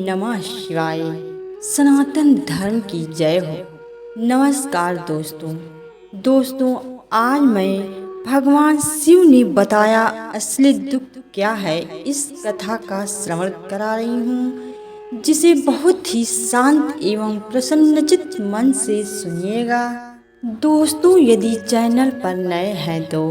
नमः शिवाय। सनातन धर्म की जय हो। नमस्कार दोस्तों, आज मैं भगवान शिव ने बताया असली दुख क्या है इस कथा का श्रवण करा रही हूँ, जिसे बहुत ही शांत एवं प्रसन्नचित्त मन से सुनिएगा। दोस्तों, यदि चैनल पर नए हैं तो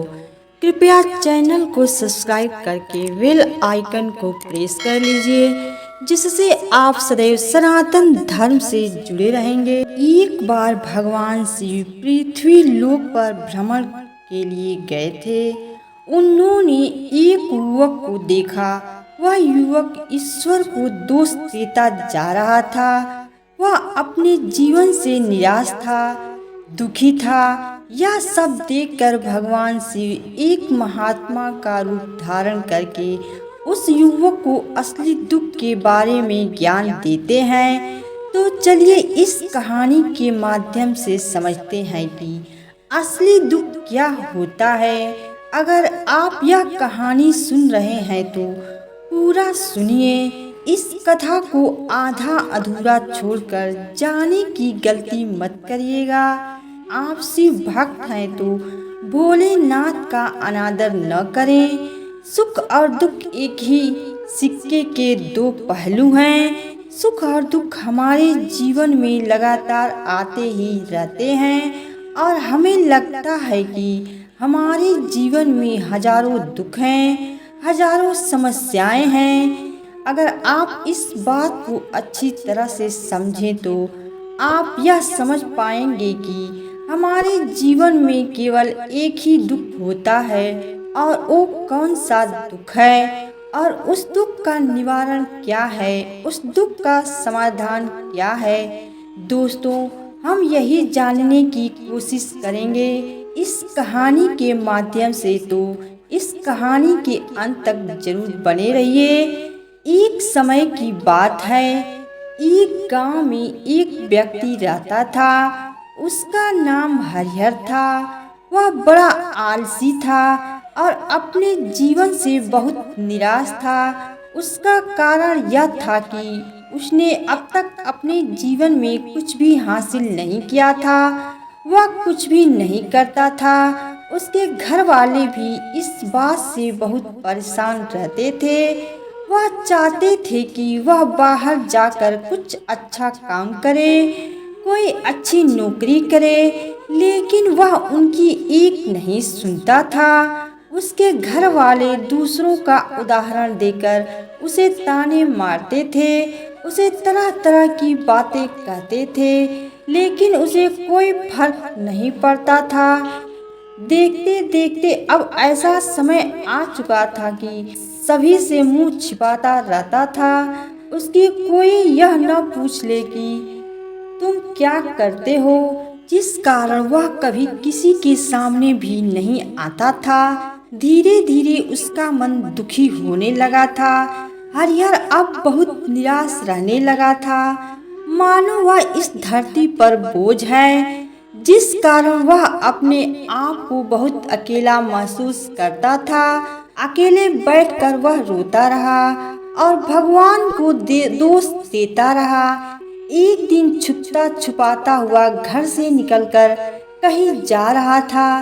कृपया चैनल को सब्सक्राइब करके बेल आइकन को प्रेस कर लीजिए, जिससे आप सदैव सनातन धर्म से जुड़े रहेंगे। एक बार भगवान शिव पृथ्वी लोक पर भ्रमण के लिए गए थे। उन्होंने एक युवक को देखा। वह युवक ईश्वर को दोष देता जा रहा था। वह अपने जीवन से निराश था, दुखी था। यह सब देखकर भगवान शिव एक महात्मा का रूप धारण करके उस युवक को असली दुख के बारे में ज्ञान देते हैं। तो चलिए इस कहानी के माध्यम से समझते हैं कि असली दुख क्या होता है। अगर आप यह कहानी सुन रहे हैं तो पूरा सुनिए। इस कथा को आधा अधूरा छोड़कर जाने की गलती मत करिएगा। आप शिव भक्त हैं तो भोलेनाथ का अनादर न करें। सुख और दुख एक ही सिक्के के दो पहलू हैं। सुख और दुख हमारे जीवन में लगातार आते ही रहते हैं और हमें लगता है कि हमारे जीवन में हजारों दुख हैं, हजारों समस्याएं हैं। अगर आप इस बात को अच्छी तरह से समझें तो आप यह समझ पाएंगे कि हमारे जीवन में केवल एक ही दुख होता है, और वो कौन सा दुख है, और उस दुख का निवारण क्या है, उस दुख का समाधान क्या है। दोस्तों, हम यही जानने की कोशिश करेंगे इस कहानी के माध्यम से। तो इस कहानी के अंत तक जरूर बने रहिए। एक समय की बात है, एक गांव में एक व्यक्ति रहता था। उसका नाम हरिहर था। वह बड़ा आलसी था और अपने जीवन से बहुत निराश था। उसका कारण यह था कि उसने अब तक अपने जीवन में कुछ भी हासिल नहीं किया था। वह कुछ भी नहीं करता था। उसके घर वाले भी इस बात से बहुत परेशान रहते थे। वह चाहते थे कि वह बाहर जाकर कुछ अच्छा काम करे, कोई अच्छी नौकरी करे, लेकिन वह उनकी एक नहीं सुनता था। उसके घर वाले दूसरों का उदाहरण देकर उसे ताने मारते थे, उसे तरह तरह की बातें कहते थे, लेकिन उसे कोई फर्क नहीं पड़ता था। देखते देखते अब ऐसा समय आ चुका था कि सभी से मुंह छिपाता रहता था। उसकी कोई यह न पूछ ले कि तुम क्या करते हो, जिस कारण वह कभी किसी के सामने भी नहीं आता था। धीरे धीरे उसका मन दुखी होने लगा था। हरिहर अब बहुत निराश रहने लगा था, मानो वह इस धरती पर बोझ है, जिस कारण वह अपने आप को बहुत अकेला महसूस करता था। अकेले बैठकर वह रोता रहा और भगवान को दोष देता रहा। एक दिन छुपता छुपाता हुआ घर से निकलकर कहीं जा रहा था।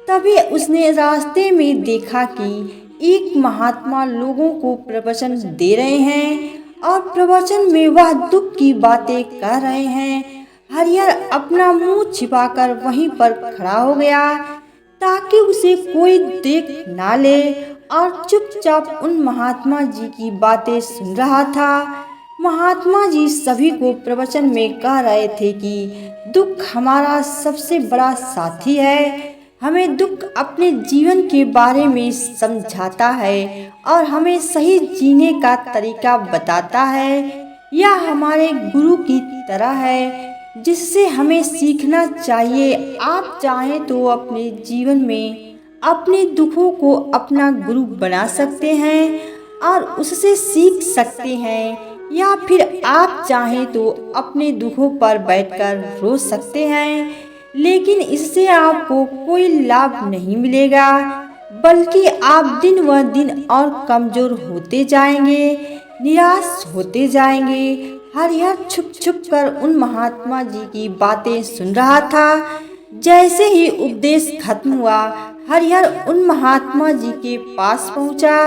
तभी उसने रास्ते में देखा कि एक महात्मा लोगों को प्रवचन दे रहे हैं और प्रवचन में वह दुख की बातें कह रहे हैं। हरिहर अपना मुंह छिपाकर वहीं पर खड़ा हो गया ताकि उसे कोई देख ना ले, और चुपचाप उन महात्मा जी की बातें सुन रहा था। महात्मा जी सभी को प्रवचन में कह रहे थे कि दुख हमारा सबसे बड़ा साथी है। हमें दुख अपने जीवन के बारे में समझाता है और हमें सही जीने का तरीका बताता है। यह हमारे गुरु की तरह है, जिससे हमें सीखना चाहिए। आप चाहें तो अपने जीवन में अपने दुखों को अपना गुरु बना सकते हैं और उससे सीख सकते हैं, या फिर आप चाहें तो अपने दुखों पर बैठकर रो सकते हैं, लेकिन इससे आपको कोई लाभ नहीं मिलेगा, बल्कि आप दिन व दिन और कमजोर होते जाएंगे। निराश होते जाएंगे। हरिहर छुप छुप कर उन महात्मा जी की बातें सुन रहा था। जैसे ही उपदेश खत्म हुआ, हरिहर उन महात्मा जी के पास पहुंचा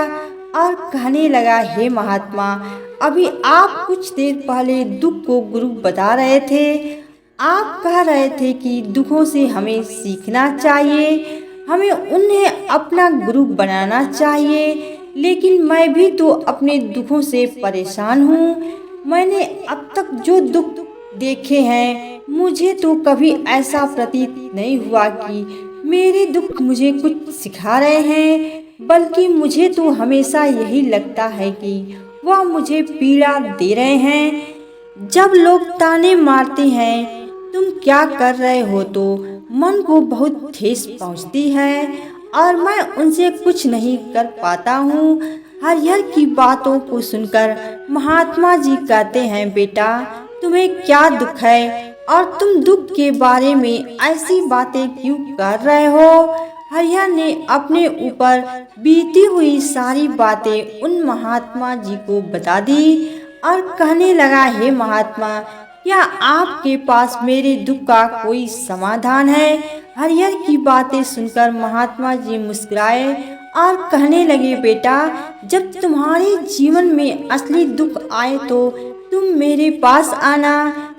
और कहने लगा, हे महात्मा, अभी आप कुछ देर पहले दुख को गुरु बता रहे थे। आप कह रहे थे कि दुखों से हमें सीखना चाहिए, हमें उन्हें अपना गुरु बनाना चाहिए। लेकिन मैं भी तो अपने दुखों से परेशान हूँ। मैंने अब तक जो दुख देखे हैं, मुझे तो कभी ऐसा प्रतीत नहीं हुआ कि मेरे दुख मुझे कुछ सिखा रहे हैं, बल्कि मुझे तो हमेशा यही लगता है कि वह मुझे पीड़ा दे रहे हैं। जब लोग ताने मारते हैं, तुम क्या कर रहे हो, तो मन को बहुत ठेस पहुंचती है और मैं उनसे कुछ नहीं कर पाता हूँ। हरिहर की बातों को सुनकर महात्मा जी कहते हैं, बेटा, तुम्हें क्या दुख है और तुम दुख के बारे में ऐसी बातें क्यों कर रहे हो? हरिहर ने अपने ऊपर बीती हुई सारी बातें उन महात्मा जी को बता दी और कहने लगा, हे महात्मा, क्या आपके पास मेरे दुख का कोई समाधान है? हरिहर की बातें सुनकर महात्मा जी मुस्कुराए और कहने लगे, बेटा, जब तुम्हारे जीवन में असली दुख आए तो तुम मेरे पास आना,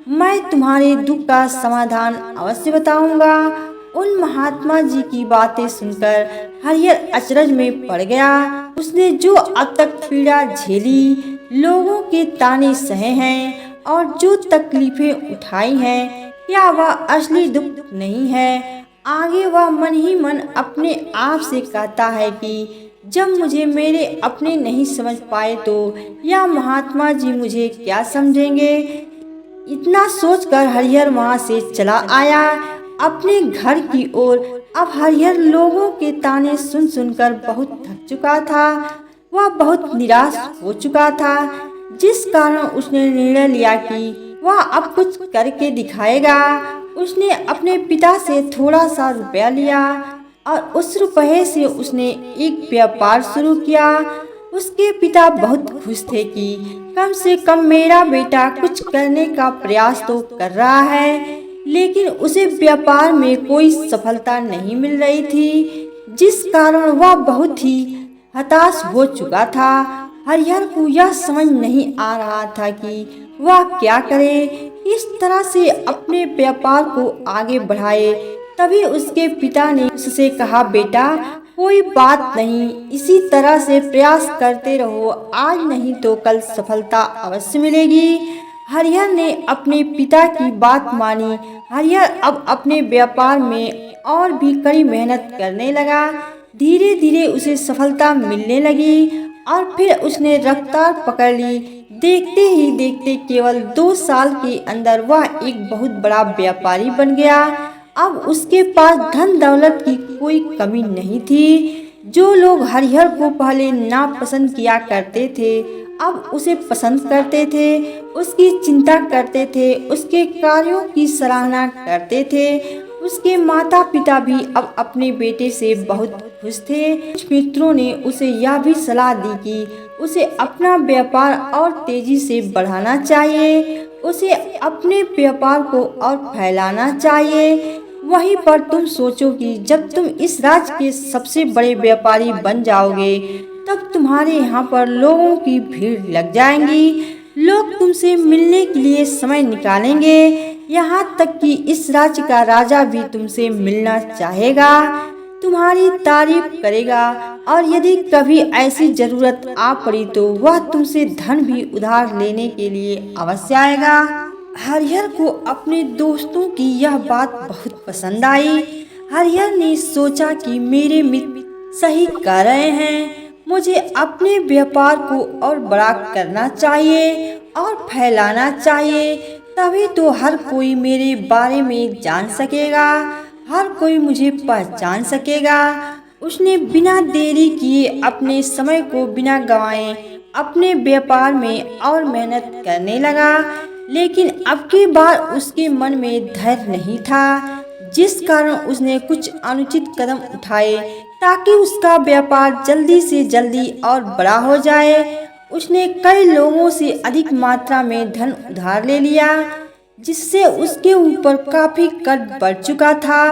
मैं तुम्हारे दुख का समाधान अवश्य बताऊंगा। उन महात्मा जी की बातें सुनकर हरिहर अचरज में पड़ गया। उसने जो अब तक पीड़ा झेली, लोगों के ताने सहे हैं और जो तकलीफें उठाई हैं, क्या वह असली दुख नहीं है? आगे वह मन ही मन अपने आप से कहता है कि जब मुझे मेरे अपने नहीं समझ पाए तो यह महात्मा जी मुझे क्या समझेंगे? इतना सोचकर हरिहर वहां से चला आया अपने घर की ओर। अब हरिहर लोगों के ताने सुन सुनकर बहुत थक चुका था। वह बहुत निराश हो चुका था, जिस कारण उसने निर्णय लिया कि वह अब कुछ करके दिखाएगा। उसने अपने पिता से थोड़ा सा रुपया लिया और उस रुपये से उसने एक व्यापार शुरू किया। उसके पिता बहुत खुश थे कि कम से कम मेरा बेटा कुछ करने का प्रयास तो कर रहा है, लेकिन उसे व्यापार में कोई सफलता नहीं मिल रही थी, जिस कारण वह बहुत ही हताश हो चुका था। हरिहर को यह समझ नहीं आ रहा था कि वह क्या करे, किस तरह से अपने व्यापार को आगे बढ़ाए। तभी उसके पिता ने उससे कहा, बेटा, कोई बात नहीं, इसी तरह से प्रयास करते रहो, आज नहीं तो कल सफलता अवश्य मिलेगी। हरिहर ने अपने पिता की बात मानी। हरिहर अब अपने व्यापार में और भी कड़ी मेहनत करने लगा। धीरे धीरे उसे सफलता मिलने लगी और फिर उसने रफ्तार पकड़ ली। देखते ही देखते केवल 2 साल के अंदर वह एक बहुत बड़ा व्यापारी बन गया। अब उसके पास धन दौलत की कोई कमी नहीं थी। जो लोग हरिहर को पहले नापसंद किया करते थे, अब उसे पसंद करते थे, उसकी चिंता करते थे, उसके कार्यों की सराहना करते थे। उसके माता पिता भी अब अपने बेटे से बहुत खुश थे। कुछ मित्रों ने उसे यह भी सलाह दी कि उसे अपना व्यापार और तेजी से बढ़ाना चाहिए, उसे अपने व्यापार को और फैलाना चाहिए। वहीं पर तुम सोचो कि जब तुम इस राज्य के सबसे बड़े व्यापारी बन जाओगे, तब तुम्हारे यहाँ पर लोगों की भीड़ लग जाएंगी। लोग तुमसे मिलने के लिए समय निकालेंगे, यहाँ तक कि इस राज्य का राजा भी तुमसे मिलना चाहेगा, तुम्हारी तारीफ करेगा और यदि कभी ऐसी जरूरत आ पड़ी तो वह तुमसे धन भी उधार लेने के लिए अवश्य आएगा। हरिहर को अपने दोस्तों की यह बात बहुत पसंद आई। हरिहर ने सोचा कि मेरे मित्र सही कह रहे हैं, मुझे अपने व्यापार को और बड़ा करना चाहिए और फैलाना चाहिए, तभी तो हर कोई मेरे बारे में जान सकेगा, हर कोई मुझे पहचान सकेगा। उसने बिना देरी किए अपने समय को बिना गंवाए अपने व्यापार में और मेहनत करने लगा। लेकिन अब की बार उसके मन में धैर्य नहीं था, जिस कारण उसने कुछ अनुचित कदम उठाए ताकि उसका व्यापार जल्दी से जल्दी और बड़ा हो जाए। उसने कई लोगों से अधिक मात्रा में धन उधार ले लिया, जिससे उसके ऊपर काफी कर्ज बढ़ चुका था।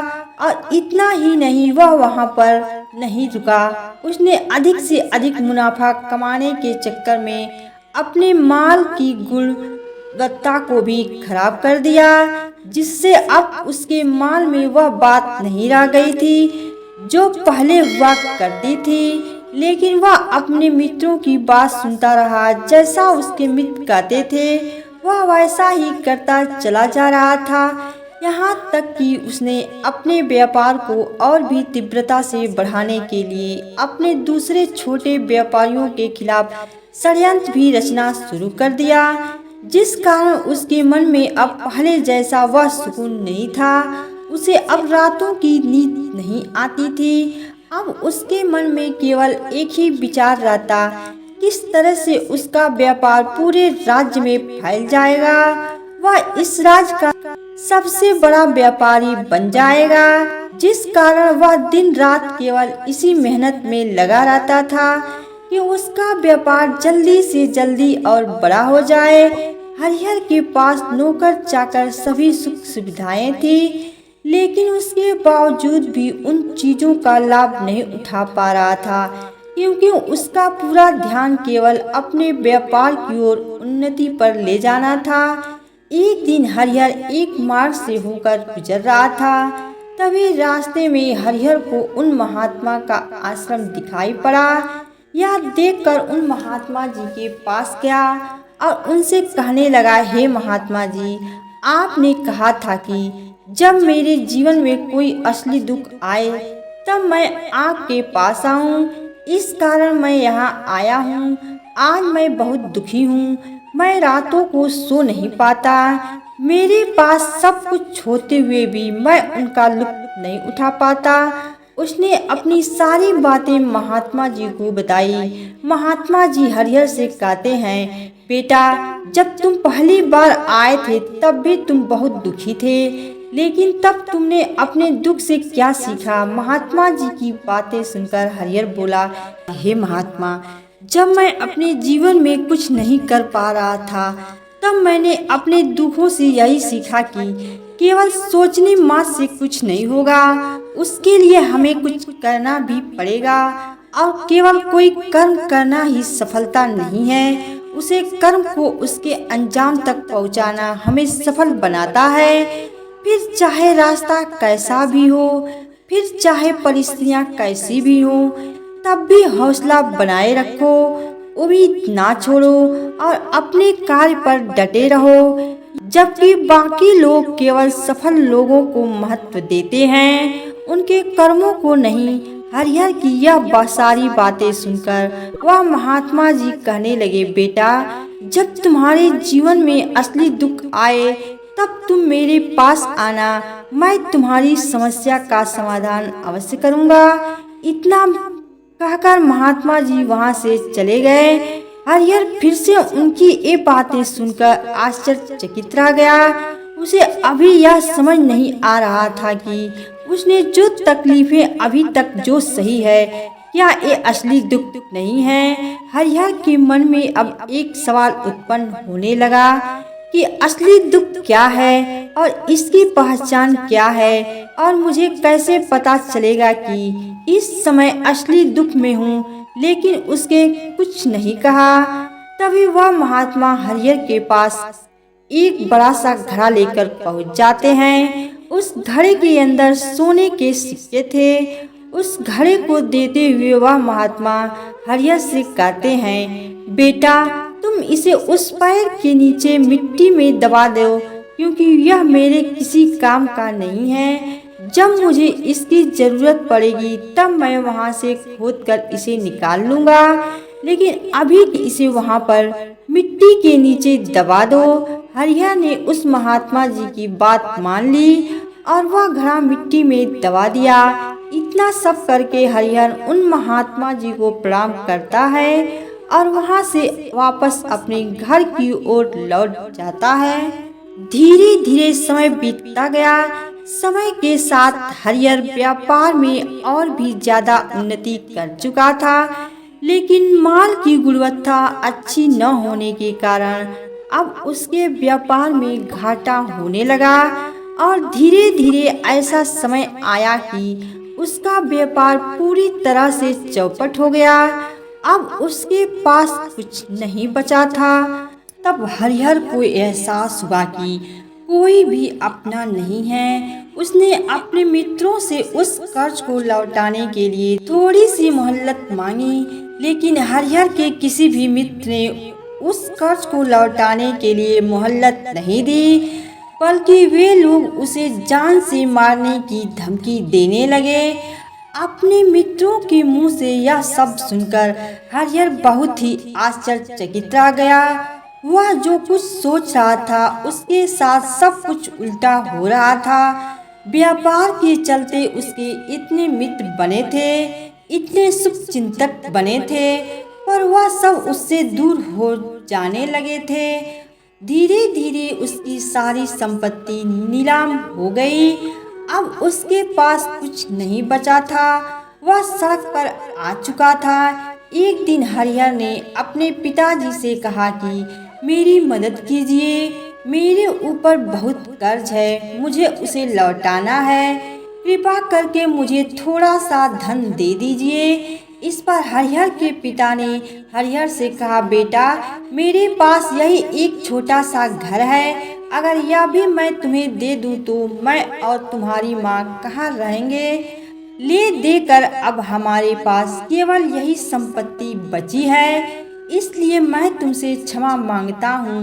और इतना ही नहीं, वह वहां पर नहीं रुका। उसने अधिक से अधिक मुनाफा कमाने के चक्कर में अपने माल की गुणवत्ता को भी खराब कर दिया, जिससे अब उसके माल में वह बात नहीं रह गई थी जो पहले हुआ करती थी। लेकिन वह अपने मित्रों की बात सुनता रहा। जैसा उसके मित्र कहते थे वह वैसा ही करता चला जा रहा था, यहाँ तक कि उसने अपने व्यापार को और भी तीव्रता से बढ़ाने के लिए अपने दूसरे छोटे व्यापारियों के खिलाफ षड्यंत्र भी रचना शुरू कर दिया, जिस कारण उसके मन में अब पहले जैसा वह सुकून नहीं था। उसे अब रातों की नींद नहीं आती थी। अब उसके मन में केवल एक ही विचार रहता, किस तरह से उसका व्यापार पूरे राज्य में फैल जाएगा, वह इस राज्य का सबसे बड़ा व्यापारी बन जाएगा। जिस कारण वह दिन रात केवल इसी मेहनत में लगा रहता था कि उसका व्यापार जल्दी से जल्दी और बड़ा हो जाए। हरिहर के पास नौकर चाकर सभी सुख सुविधाएं थी, लेकिन उसके बावजूद भी उन चीजों का लाभ नहीं उठा पा रहा था, क्योंकि उसका पूरा ध्यान केवल अपने व्यापार की ओर उन्नति पर ले जाना था। एक दिन हरिहर एक मार्ग से होकर गुजर रहा था। तभी रास्ते में हरिहर को उन महात्मा का आश्रम दिखाई पड़ा। यह देखकर उन महात्मा जी के पास गया और उनसे कहने लगा, हे महात्मा जी, आपने कहा था कि जब मेरे जीवन में कोई असली दुख आए तब मैं आपके पास आऊं। इस कारण मैं यहाँ आया हूँ। आज मैं बहुत दुखी हूँ। मैं रातों को सो नहीं पाता। मेरे पास सब कुछ होते हुए भी मैं उनका लुत्फ नहीं उठा पाता। उसने अपनी सारी बातें महात्मा जी को बताई। महात्मा जी हरिहर से कहते हैं, बेटा, जब तुम पहली बार आए थे तब भी तुम बहुत दुखी थे, लेकिन तब तुमने अपने दुख से क्या सीखा? महात्मा जी की बातें सुनकर हरिहर बोला, हे महात्मा, जब मैं अपने जीवन में कुछ नहीं कर पा रहा था तब मैंने अपने दुखों से यही सीखा कि केवल सोचने मात्र से कुछ नहीं होगा। उसके लिए हमें कुछ करना भी पड़ेगा, और केवल कोई कर्म करना ही सफलता नहीं है। उसे कर्म को उसके अंजाम तक पहुंचाना हमें सफल बनाता है। फिर चाहे रास्ता कैसा भी हो, फिर चाहे परिस्थितियां कैसी भी हो, तब भी हौसला बनाए रखो, उम्मीद ना छोड़ो और अपने कार्य पर डटे रहो। जबकि बाकी लोग केवल सफल लोगों को महत्व देते हैं, उनके कर्मों को नहीं। हरिहर की यह सारी बातें सुनकर वह महात्मा जी कहने लगे, बेटा, जब तुम्हारे जीवन में असली दुख आए तब तुम मेरे पास आना। मैं तुम्हारी समस्या का समाधान अवश्य करूँगा। इतना कहकर महात्मा जी वहां से चले गए। हरिहर फिर से उनकी ये बातें सुनकर आश्चर्यचकित रह गया। उसे अभी यह समझ नहीं आ रहा था कि उसने जो तकलीफें अभी तक जो सही है, क्या ये असली दुख नहीं है? हरिहर के मन में अब एक सवाल उत्पन्न होने लगा कि असली दुख क्या है और इसकी पहचान क्या है, और मुझे कैसे पता चलेगा कि इस समय असली दुख में हूँ। लेकिन उसके कुछ नहीं कहा। तभी वह महात्मा हरिहर के पास एक बड़ा सा घड़ा लेकर पहुंच जाते हैं। उस घड़े के अंदर सोने के सिक्के थे। उस घड़े को देते हुए वह महात्मा हरिहर से कहते हैं, बेटा, तुम इसे उस पैर के नीचे मिट्टी में दबा दो, क्योंकि यह मेरे किसी काम का नहीं है। जब मुझे इसकी जरूरत पड़ेगी तब मैं वहां से खोदकर इसे निकाल लूंगा, लेकिन अभी इसे वहां पर मिट्टी के नीचे दबा दो। हरिहर ने उस महात्मा जी की बात मान ली और वह घड़ा मिट्टी में दबा दिया। इतना सब करके हरिहर उन महात्मा जी को प्रणाम करता है और वहां से वापस अपने घर की ओर लौट जाता है। धीरे धीरे समय बीतता गया। समय के साथ हरिहर व्यापार में और भी ज्यादा उन्नति कर चुका था। लेकिन माल की गुणवत्ता अच्छी न होने के कारण अब उसके व्यापार में घाटा होने लगा और धीरे धीरे ऐसा समय आया कि उसका व्यापार पूरी तरह से चौपट हो गया। अब उसके पास कुछ नहीं बचा था। तब हरिहर को एहसास हुआ कि कोई भी अपना नहीं है। उसने अपने मित्रों से उस कर्ज को लौटाने के लिए थोड़ी सी मोहलत मांगी, लेकिन हरिहर के किसी भी मित्र ने उस कर्ज को लौटाने के लिए मोहलत नहीं दी, बल्कि वे लोग उसे जान से मारने की धमकी देने लगे। अपने मित्रों के मुंह से यह सब सुनकर हरिहर बहुत ही आश्चर्यचकित रह गया। वह जो कुछ सोच रहा था उसके साथ सब कुछ उल्टा हो रहा था। व्यापार के चलते उसके इतने मित्र बने थे, इतने शुभचिंतक बने थे, पर वह सब उससे दूर हो जाने लगे थे। धीरे धीरे उसकी सारी संपत्ति नीलाम हो गई। अब उसके पास कुछ नहीं बचा था। वह सड़क पर आ चुका था। एक दिन हरिहर ने अपने पिताजी से कहा कि मेरी मदद कीजिए, मेरे ऊपर बहुत कर्ज है, मुझे उसे लौटाना है, कृपा करके मुझे थोड़ा सा धन दे दीजिए। इस पर हरिहर के पिता ने हरिहर से कहा, बेटा, मेरे पास यही एक छोटा सा घर है, अगर यह भी मैं तुम्हें दे दूं तो मैं और तुम्हारी माँ कहाँ रहेंगे। ले देकर अब हमारे पास केवल यही संपत्ति बची है, इसलिए मैं तुमसे क्षमा मांगता हूँ।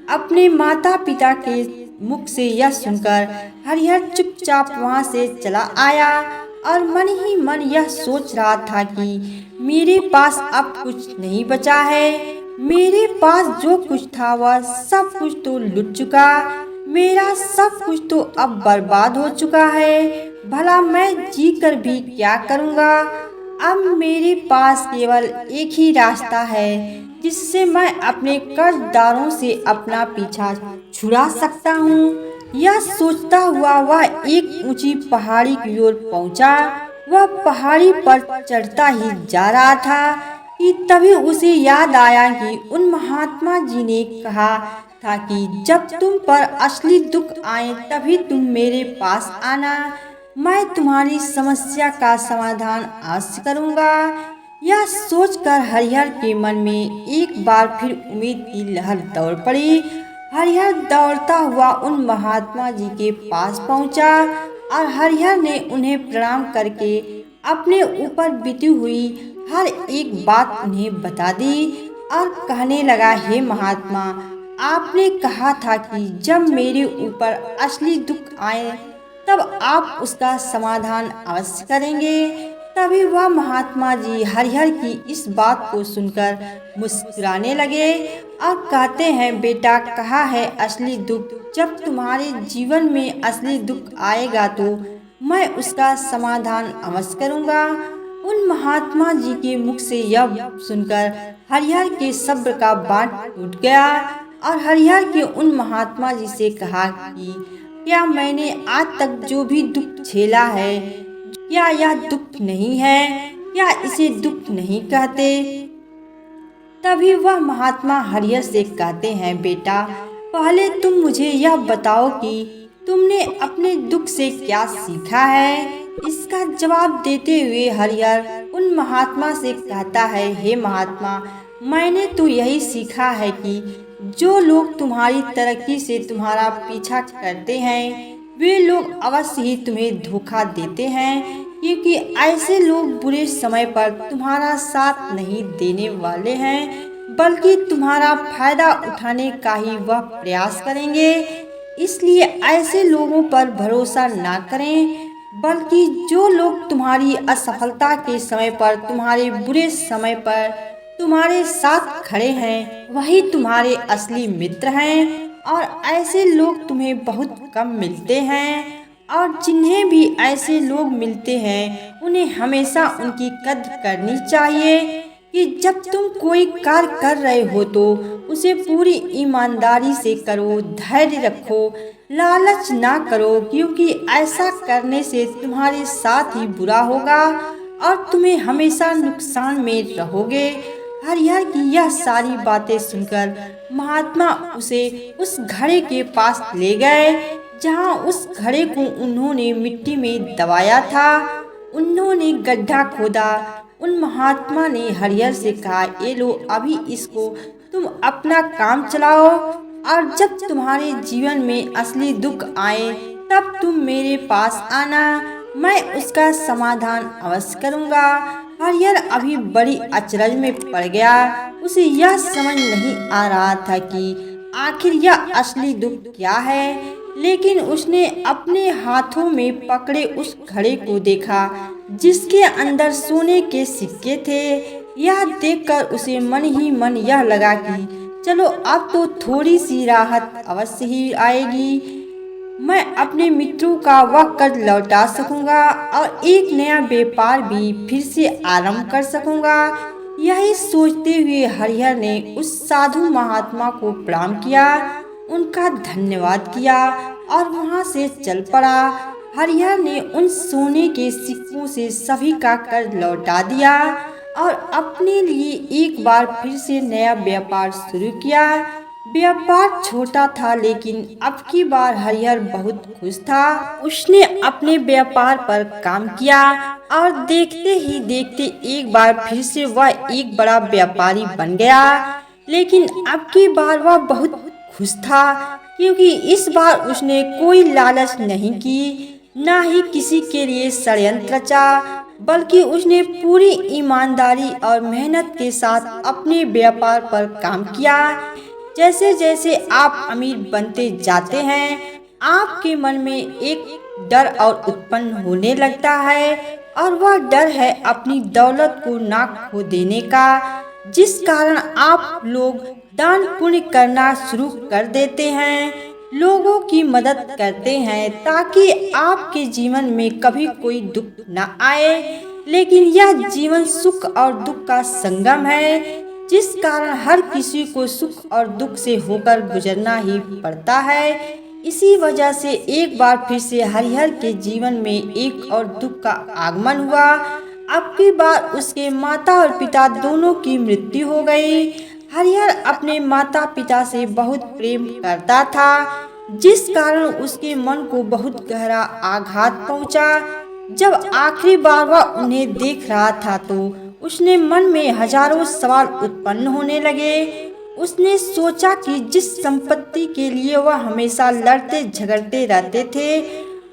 अपने माता पिता के मुख से यह सुनकर हरिहर चुपचाप वहाँ से चला आया और मन ही मन यह सोच रहा था कि मेरे पास अब कुछ नहीं बचा है। मेरे पास जो कुछ था वह सब कुछ तो लुट चुका, मेरा सब कुछ तो अब बर्बाद हो चुका है। भला मैं जीकर भी क्या करूँगा। अब मेरे पास केवल एक ही रास्ता है जिससे मैं अपने कर्जदारों से अपना पीछा छुड़ा सकता हूँ। यह सोचता हुआ वह एक ऊंची पहाड़ी की ओर पहुंचा। वह पहाड़ी पर चढ़ता ही जा रहा था कि तभी उसे याद आया कि उन महात्मा जी ने कहा था कि जब तुम पर असली दुख आए तभी तुम मेरे पास आना, मैं तुम्हारी समस्या का समाधान अवश्य करूँगा। यह सोचकर हरिहर के मन में एक बार फिर उम्मीद की लहर दौड़ पड़ी। हरिहर दौड़ता हुआ उन महात्मा जी के पास पहुंचा और हरिहर ने उन्हें प्रणाम करके अपने ऊपर बीती हुई हर एक बात उन्हें बता दी और कहने लगा, हे महात्मा, आपने कहा था कि जब मेरे ऊपर असली दुख आए तब आप उसका समाधान अवश्य करेंगे। तभी वह महात्मा जी हरिहर की इस बात को सुनकर मुस्कुराने लगे और कहते हैं, बेटा, कहा है असली दुख, जब तुम्हारे जीवन में असली दुख आएगा तो मैं उसका समाधान अवश्य करूँगा। उन महात्मा जी के मुख से यह सुनकर हरिहर के सब्र का बांध टूट गया और हरिहर के उन महात्मा जी से कहा कि क्या मैंने आज तक जो भी दुख झेला है, क्या यह दुख नहीं है, क्या इसे दुख नहीं कहते। तभी वह महात्मा हरिहर से कहते हैं, बेटा, पहले तुम मुझे यह बताओ कि तुमने अपने दुख से क्या सीखा है। इसका जवाब देते हुए हरिहर उन महात्मा से कहता है, हे महात्मा, मैंने तो यही सीखा है कि जो लोग तुम्हारी तरक्की से तुम्हारा पीछा करते हैं वे लोग अवश्य ही तुम्हें धोखा देते हैं, क्योंकि ऐसे लोग बुरे समय पर तुम्हारा साथ नहीं देने वाले हैं, बल्कि तुम्हारा फायदा उठाने का ही वह प्रयास करेंगे। इसलिए ऐसे लोगों पर भरोसा ना करें, बल्कि जो लोग तुम्हारी असफलता के समय पर, तुम्हारे बुरे समय पर तुम्हारे साथ खड़े हैं, वही तुम्हारे असली मित्र हैं। और ऐसे लोग तुम्हें बहुत कम मिलते हैं, और जिन्हें भी ऐसे लोग मिलते हैं उन्हें हमेशा उनकी कद्र करनी चाहिए कि जब तुम कोई कार्य कर रहे हो तो उसे पूरी ईमानदारी से करो, धैर्य रखो, लालच ना करो, क्योंकि ऐसा करने से तुम्हारे साथ ही बुरा होगा। और तुम्हें हमेशा नुकसान में रहोगे। हरिहर की यह सारी बातें सुनकर महात्मा उसे उस घड़े के पास ले गए जहाँ उस घड़े को उन्होंने मिट्टी में दबाया था। उन्होंने गड्ढा खोदा। उन महात्मा ने हरिहर से कहा, ये लो, अभी इसको तुम अपना काम चलाओ, और जब तुम्हारे जीवन में असली दुख आए तब तुम मेरे पास आना, मैं उसका समाधान अवश्य करूँगा। हरिहर अभी बड़ी अचरज में पड़ गया। उसे यह समझ नहीं आ रहा था कि आखिर यह असली दुख क्या है, लेकिन उसने अपने हाथों में पकड़े उस घड़े को देखा जिसके अंदर सोने के सिक्के थे। यह देखकर उसे मन ही मन यह लगा कि चलो, अब तो थोड़ी सी राहत अवश्य ही आएगी। मैं अपने मित्रों का वह कर्ज लौटा सकूंगा और एक नया व्यापार भी फिर से आरंभ कर सकूंगा। यही सोचते हुए हरिहर ने उस साधु महात्मा को प्रणाम किया, उनका धन्यवाद किया और वहां से चल पड़ा। हरिहर ने उन सोने के सिक्कों से सभी का कर्ज लौटा दिया और अपने लिए एक बार फिर से नया व्यापार शुरू किया। व्यापार छोटा था, लेकिन अब की बार हरिहर बहुत खुश था। उसने अपने व्यापार पर काम किया और देखते ही देखते एक बार फिर से वह एक बड़ा व्यापारी बन गया। लेकिन अब की बार वह बहुत खुश था, क्योंकि इस बार उसने कोई लालच नहीं की, न ही किसी के लिए षड्यंत्र रचा, बल्कि उसने पूरी ईमानदारी और मेहनत के साथ अपने व्यापार पर काम किया। जैसे जैसे आप अमीर बनते जाते हैं, आपके मन में एक डर और उत्पन्न होने लगता है, और वह डर है अपनी दौलत को ना खो देने का, जिस कारण आप लोग दान पुण्य करना शुरू कर देते हैं, लोगों की मदद करते हैं ताकि आपके जीवन में कभी कोई दुख न आए। लेकिन यह जीवन सुख और दुख का संगम है, जिस कारण हर किसी को सुख और दुख से होकर गुजरना ही पड़ता है। इसी वजह से एक बार फिर से हरिहर के जीवन में एक और दुख का आगमन हुआ। अब की बार उसके माता और पिता दोनों की मृत्यु हो गई। हरिहर अपने माता पिता से बहुत प्रेम करता था, जिस कारण उसके मन को बहुत गहरा आघात पहुंचा। जब आखिरी बार वह उन्हें देख रहा था तो उसने मन में हजारों सवाल उत्पन्न होने लगे। उसने सोचा कि जिस संपत्ति के लिए वह हमेशा लड़ते झगड़ते रहते थे,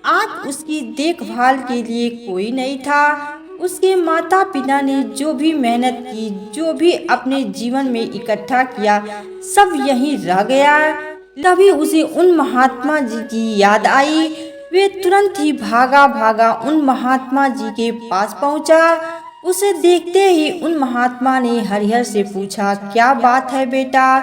आज उसकी देखभाल के लिए कोई नहीं था। उसके माता पिता ने जो भी मेहनत की, जो भी अपने जीवन में इकट्ठा किया, सब यहीं रह गया। तभी उसे उन महात्मा जी की याद आई। वे तुरंत ही भागा भागा उन महात्मा जी के पास पहुंचा। उसे देखते ही उन महात्मा ने हरिहर से पूछा, क्या बात है बेटा,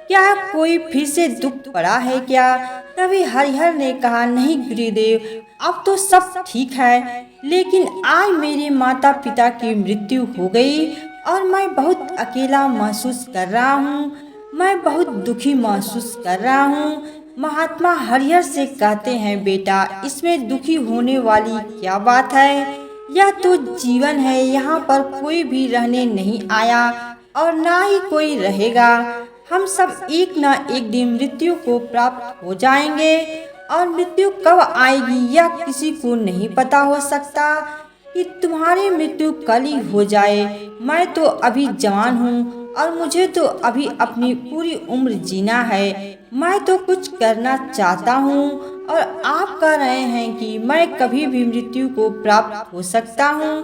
क्या कोई फिर से दुख पड़ा है क्या? तभी हरिहर ने कहा, नहीं गुरुदेव, अब तो सब ठीक है, लेकिन आज मेरे माता पिता की मृत्यु हो गई और मैं बहुत अकेला महसूस कर रहा हूँ, मैं बहुत दुखी महसूस कर रहा हूँ। महात्मा हरिहर से कहते हैं, बेटा, इसमें दुखी होने वाली क्या बात है? यह तो जीवन है, यहाँ पर कोई भी रहने नहीं आया और ना ही कोई रहेगा। हम सब एक ना एक दिन मृत्यु को प्राप्त हो जाएंगे, और मृत्यु कब आएगी यह किसी को नहीं पता हो सकता। कि तुम्हारी मृत्यु कल ही हो जाए। मैं तो अभी जवान हूँ और मुझे तो अभी अपनी पूरी उम्र जीना है। मैं तो कुछ करना चाहता हूँ और आप कह रहे हैं कि मैं कभी भी मृत्यु को प्राप्त हो सकता हूँ।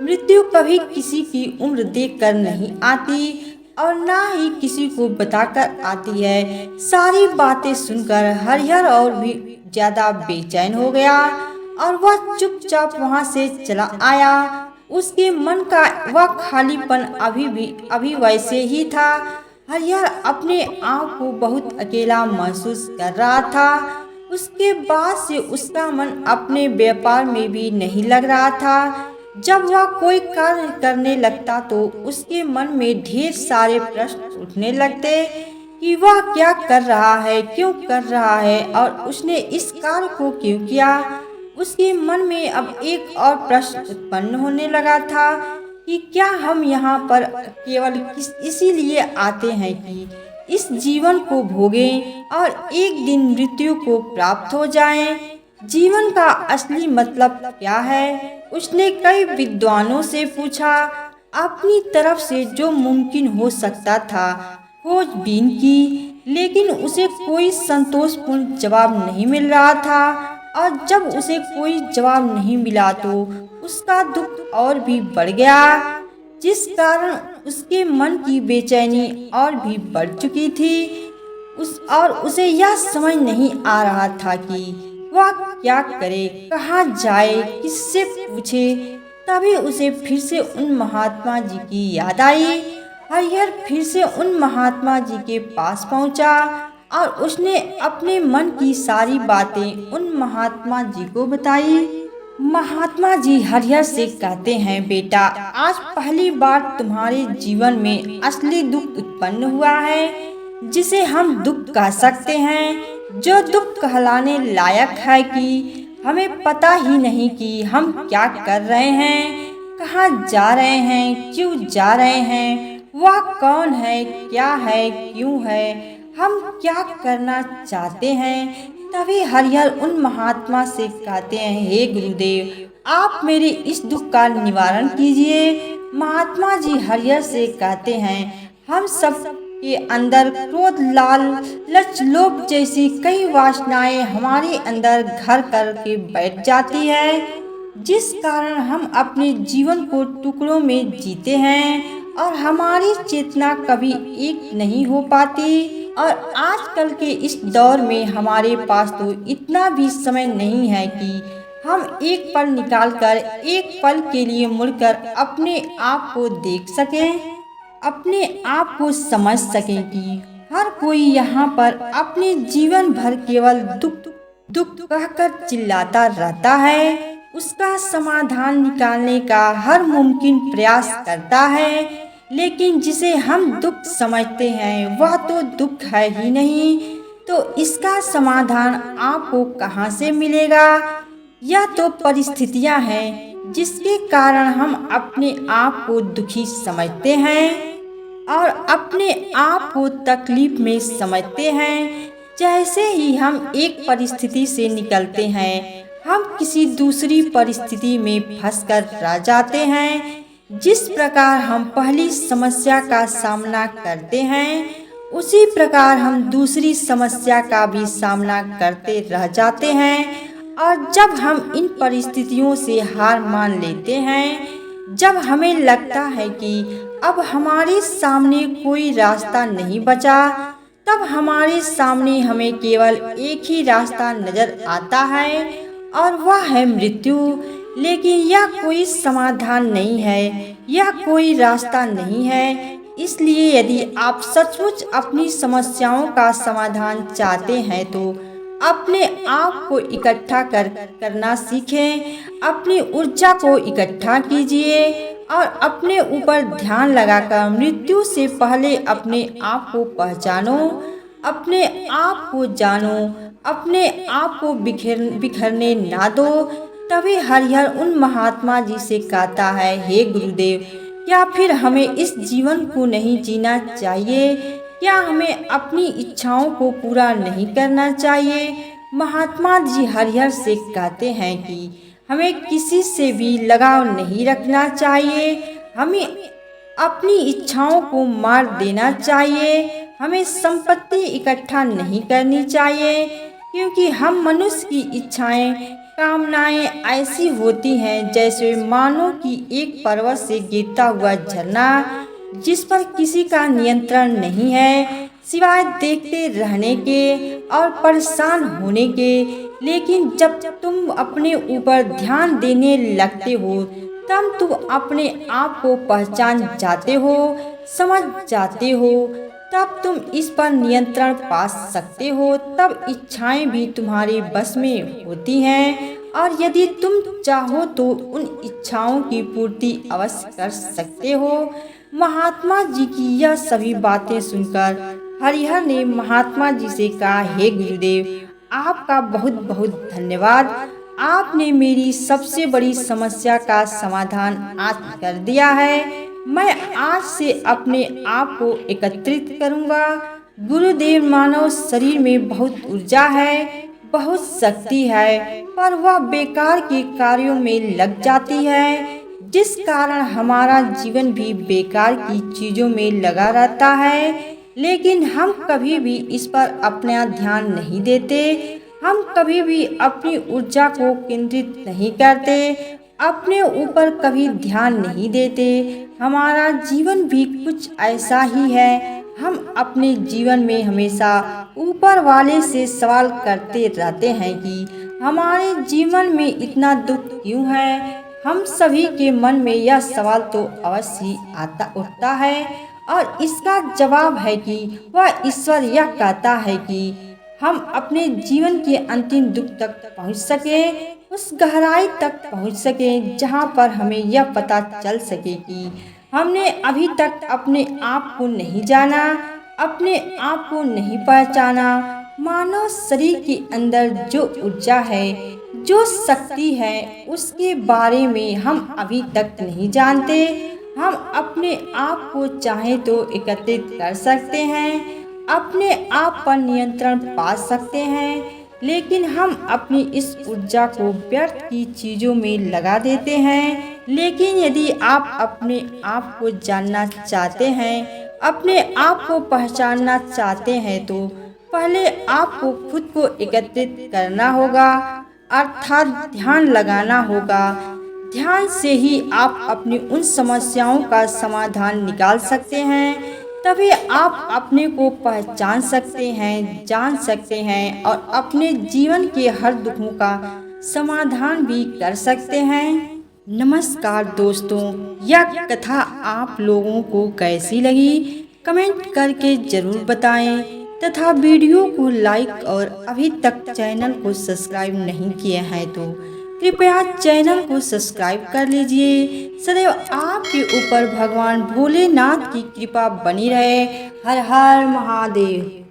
मृत्यु कभी किसी की उम्र देखकर नहीं आती और ना ही किसी को बताकर आती है। सारी बातें सुनकर हरिहर और भी ज्यादा बेचैन हो गया और वह चुपचाप वहां से चला आया। उसके मन का वह खालीपन अभी वैसे ही था। हरिहर अपने आप को बहुत अकेला महसूस कर रहा था। उसके बाद से उसका मन अपने व्यापार में भी नहीं लग रहा था। जब वह कोई कार्य करने लगता तो उसके मन में ढेर सारे प्रश्न उठने लगते कि वह क्या कर रहा है, क्यों कर रहा है और उसने इस कार्य को क्यों किया। उसके मन में अब एक और प्रश्न उत्पन्न होने लगा था कि क्या हम यहाँ पर केवल इसीलिए आते हैं कि इस जीवन को भोगें और एक दिन मृत्यु को प्राप्त हो जाएं? जीवन का असली मतलब क्या है? उसने कई विद्वानों से पूछा, अपनी तरफ से जो मुमकिन हो सकता था खोजबीन की, लेकिन उसे कोई संतोषपूर्ण जवाब नहीं मिल रहा था। और जब उसे कोई जवाब नहीं मिला तो उसका दुख और भी बढ़ गया, जिस कारण उसके मन की बेचैनी और भी बढ़ चुकी थी। उसे यह समझ नहीं आ रहा था कि वह क्या करे, कहाँ जाए, किससे पूछे। तभी उसे फिर से उन महात्मा जी की याद आई। हरिहर फिर से उन महात्मा जी के पास पहुंचा और उसने अपने मन की सारी बातें उन महात्मा जी को बताई। महात्मा जी हरिहर से कहते हैं, बेटा, आज पहली बार तुम्हारे जीवन में असली दुख उत्पन्न हुआ है, जिसे हम दुख कह सकते हैं, जो दुख कहलाने लायक है कि हमें पता ही नहीं कि हम क्या कर रहे हैं, कहाँ जा रहे हैं, क्यों जा रहे हैं, वह कौन है, क्या है, क्यों है, हम क्या करना चाहते हैं। तभी हरिहर उन महात्मा से कहते हैं, हे गुरुदेव, आप मेरे इस दुख का निवारण कीजिए। महात्मा जी हरिहर से कहते हैं, हम सब के अंदर क्रोध, लालच, लोभ जैसी कई वासनाएं हमारे अंदर घर करके बैठ जाती है, जिस कारण हम अपने जीवन को टुकड़ों में जीते हैं और हमारी चेतना कभी एक नहीं हो पाती। और आजकल के इस दौर में हमारे पास तो इतना भी समय नहीं है कि हम एक पल निकालकर एक पल के लिए मुड़कर अपने आप को देख सकें, अपने आप को समझ सकें कि हर कोई यहाँ पर अपने जीवन भर केवल दुख दुख कहकर चिल्लाता रहता है, उसका समाधान निकालने का हर मुमकिन प्रयास करता है, लेकिन जिसे हम दुख समझते हैं वह तो दुख है ही नहीं, तो इसका समाधान आपको कहाँ से मिलेगा? यह तो परिस्थितियां हैं जिसके कारण हम अपने आप को दुखी समझते हैं और अपने आप को तकलीफ में समझते हैं। जैसे ही हम एक परिस्थिति से निकलते हैं, हम किसी दूसरी परिस्थिति में फंसकर रह जाते हैं। जिस प्रकार हम पहली समस्या का सामना करते हैं, उसी प्रकार हम दूसरी समस्या का भी सामना करते रह जाते हैं। और जब हम इन परिस्थितियों से हार मान लेते हैं, जब हमें लगता है कि अब हमारे सामने कोई रास्ता नहीं बचा, तब हमारे सामने हमें केवल एक ही रास्ता नजर आता है और वह है मृत्यु। लेकिन यह कोई समाधान नहीं है, यह कोई रास्ता नहीं है। इसलिए यदि आप सचमुच अपनी समस्याओं का समाधान चाहते हैं तो अपने आप को इकट्ठा करना सीखें, अपनी ऊर्जा को इकट्ठा कीजिए और अपने ऊपर ध्यान लगाकर मृत्यु से पहले अपने आप को पहचानो, अपने आप को जानो, अपने आप को बिखरने ना दो। तभी हरिहर उन महात्मा जी से कहता है, हे गुरुदेव, क्या फिर हमें इस जीवन को नहीं जीना चाहिए? क्या हमें अपनी इच्छाओं को पूरा नहीं करना चाहिए? महात्मा जी हरिहर से कहते हैं कि हमें किसी से भी लगाव नहीं रखना चाहिए, हमें अपनी इच्छाओं को मार देना चाहिए, हमें संपत्ति इकट्ठा नहीं करनी चाहिए, क्योंकि हम मनुष्य की इच्छाएं, कामनाएं ऐसी होती हैं जैसे मानो कि एक पर्वत से गिरता हुआ झरना, जिस पर किसी का नियंत्रण नहीं है सिवाय देखते रहने के और परेशान होने के। लेकिन जब तुम अपने ऊपर ध्यान देने लगते हो, तब तुम अपने आप को पहचान जाते हो, समझ जाते हो, तब तुम इस पर नियंत्रण पा सकते हो। तब इच्छाएं भी तुम्हारे बस में होती हैं और यदि तुम चाहो तो उन इच्छाओं की पूर्ति अवश्य कर सकते हो। महात्मा जी की यह सभी बातें सुनकर हरिहर ने महात्मा जी से कहा, हे गुरुदेव, आपका बहुत बहुत धन्यवाद। आपने मेरी सबसे बड़ी समस्या का समाधान आज कर दिया है। मैं आज से अपने आप को एकत्रित करूंगा। गुरुदेव, मानव शरीर में बहुत ऊर्जा है, बहुत शक्ति है, पर वह बेकार के कार्यों में लग जाती है, जिस कारण हमारा जीवन भी बेकार की चीजों में लगा रहता है। लेकिन हम कभी भी इस पर अपना ध्यान नहीं देते। हम कभी भी अपनी ऊर्जा को केंद्रित नहीं करते, अपने ऊपर कभी ध्यान नहीं देते। हमारा जीवन भी कुछ ऐसा ही है। हम अपने जीवन में हमेशा ऊपर वाले से सवाल करते रहते हैं कि हमारे जीवन में इतना दुख क्यों है। हम सभी के मन में यह सवाल तो अवश्य आता उठता है, और इसका जवाब है कि वह ईश्वर यह कहता है कि हम अपने जीवन के अंतिम दुख तक पहुंच सके, उस गहराई तक पहुंच सके जहां पर हमें यह पता चल सके कि हमने अभी तक अपने आप को नहीं जाना, अपने आप को नहीं पहचाना। मानव शरीर के अंदर जो ऊर्जा है, जो शक्ति है, उसके बारे में हम अभी तक नहीं जानते। हम अपने आप को चाहे तो एकत्रित कर सकते हैं, अपने आप पर नियंत्रण पा सकते हैं, लेकिन हम अपनी इस ऊर्जा को व्यर्थ की चीज़ों में लगा देते हैं। लेकिन यदि आप अपने आप को जानना चाहते हैं, अपने आप को पहचानना चाहते हैं, तो पहले आपको खुद को एकत्रित करना होगा, अर्थात ध्यान लगाना होगा। ध्यान से ही आप अपनी उन समस्याओं का समाधान निकाल सकते हैं। तभी आप अपने को पहचान सकते हैं, जान सकते हैं, और अपने जीवन के हर दुखों का समाधान भी कर सकते हैं। नमस्कार दोस्तों, यह कथा आप लोगों को कैसी लगी कमेंट करके ज़रूर बताएं, तथा वीडियो को लाइक और अभी तक चैनल को सब्सक्राइब नहीं किए हैं तो कृपया चैनल को सब्सक्राइब कर लीजिए। सदैव आपके ऊपर भगवान भोलेनाथ की कृपा बनी रहे। हर हर महादेव।